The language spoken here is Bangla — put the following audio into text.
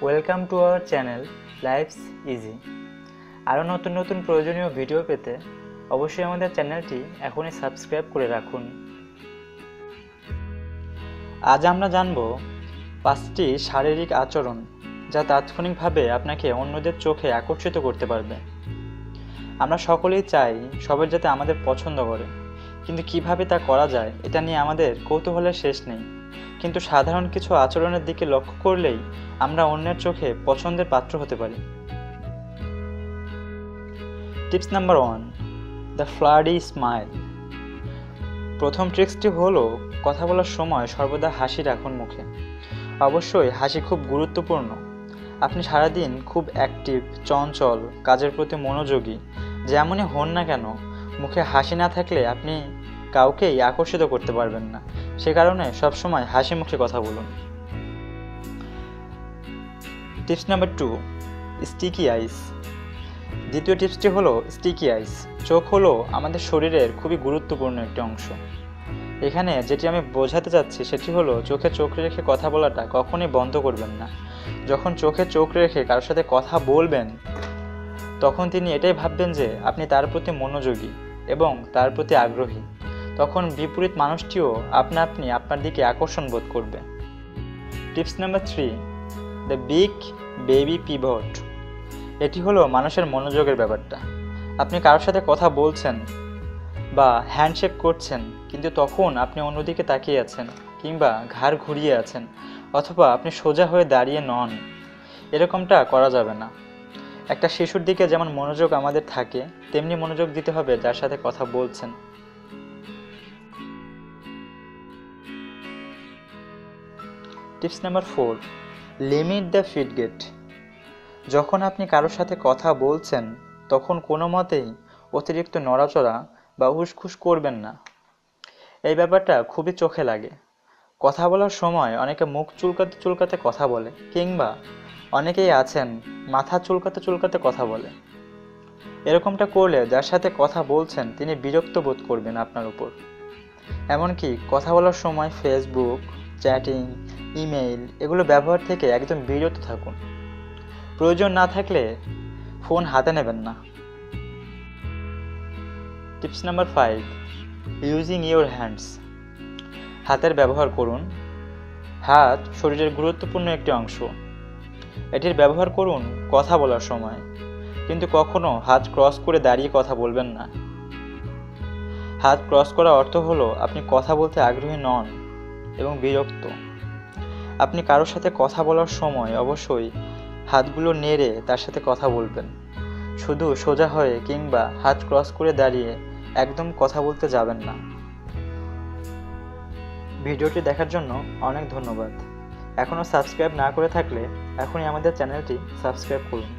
Welcome to our channel life's easy. আরও নতুন নতুন প্রয়োজনীয় ভিডিও পেতে অবশ্যই আমাদের চ্যানেলটি এখনই সাবস্ক্রাইব করে রাখুন। আজ আমরা জানব 5টি শারীরিক আচরণ যা তাৎক্ষণিকভাবে আপনাকে অন্যদের চোখে আকর্ষিত করতে পারবে। আমরা সকলেই চাই সবাই যাতে আমাদের পছন্দ করে, কিন্তু কিভাবে তা করা যায় এটা নিয়ে আমাদের কৌতূহলের শেষ নেই। কিন্তু সাধারণ কিছু আচরণের দিকে লক্ষ্য করলেই আমরা অন্যের চোখে পছন্দের পাত্র হতে পারি। Tips number 1, the flirty smile. প্রথম ট্রিক্সটি হলো কথা বলার সময় সর্বদা হাসি রাখুন মুখে। অবশ্যই হাসি খুব গুরুত্বপূর্ণ। আপনি সারাদিন খুব অ্যাক্টিভ, চঞ্চল, কাজের প্রতি মনোযোগী, যেমনই হন না কেন, মুখে হাসি না থাকলে আপনি কাউকেই আকর্ষিত করতে পারবেন না। সে কারণে সবসময় হাসি মুখে কথা বলুন। টিপস নাম্বার 2, স্টিকি আইস। দ্বিতীয় টিপসটি হলো স্টিকি আইস। চোখ হলো আমাদের শরীরের খুবই গুরুত্বপূর্ণ একটি অংশ। এখানে যেটি আমি বোঝাতে চাচ্ছি সেটি হলো চোখে চোখ রেখে কথা বলাটা কখনোই বন্ধ করবেন না। যখন চোখে চোখ রেখে কারোর সাথে কথা বলবেন তখন তিনি এটাই ভাববেন যে আপনি তার প্রতি মনোযোগী এবং তার প্রতি আগ্রহী। তখন বিপরীত মানুষটিও আপনা আপনি আপনার দিকে আকর্ষণ বোধ করবে। Tips number 3, the big baby pivot. এটি হলো মানুষের মনোযোগের ব্যাপারটা। আপনি কারোর সাথে কথা বলছেন বা হ্যান্ডশেক করছেন, কিন্তু তখন আপনি অন্যদিকে তাকিয়ে আছেন কিংবা ঘাড় ঘুরিয়ে আছেন, অথবা আপনি সোজা হয়ে দাঁড়িয়ে নন। এরকমটা করা যাবে না। একটা শিশুর দিকে যেমন মনোযোগ আমাদের থাকে, তেমনি মনোযোগ দিতে হবে যার সাথে কথা বলছেন। Tips number 4, limit the fidget. যখন আপনি কারোর সাথে কথা বলছেন তখন কোনো মতেই অতিরিক্ত নড়াচড়া বা উসখুস করবেন না। এই ব্যাপারটা খুবই চোখে লাগে। কথা বলার সময় অনেকে মুখ চুলকাতে চুলকাতে কথা বলে, কিংবা অনেকেই আছেন মাথা চুলকাতে চুলকাতে কথা বলে। এরকমটা করলে যার সাথে কথা বলছেন তিনি বিরক্ত বোধ করবেন আপনার উপর। এমনকি কথা বলার সময় ফেসবুক, চ্যাটিং, ইমেইল এগুলো ব্যবহার থেকে একদম বিরত থাকুন। প্রয়োজন না থাকলে ফোন হাতে নেবেন না। Tips number 5, using your hands. হাতের ব্যবহার করুন। হাত শরীরের গুরুত্বপূর্ণ একটি অংশ। এটির ব্যবহার করুন কথা বলার সময়, কিন্তু কখনো হাত ক্রস করে দাঁড়িয়ে কথা বলবেন না। হাত ক্রস করা অর্থ হলো আপনি কথা বলতে আগ্রহী নন এবং বিরক্ত। আপনি কারোর সাথে কথা বলার সময় অবশ্যই হাতগুলো নেড়ে তার সাথে কথা বলবেন। শুধু সোজা হয়ে কিংবা হাত ক্রস করে দাঁড়িয়ে একদম কথা বলতে যাবেন না। ভিডিওটি দেখার জন্য অনেক ধন্যবাদ। এখনও সাবস্ক্রাইব না করে থাকলে এখনই আমাদের চ্যানেলটি সাবস্ক্রাইব করুন।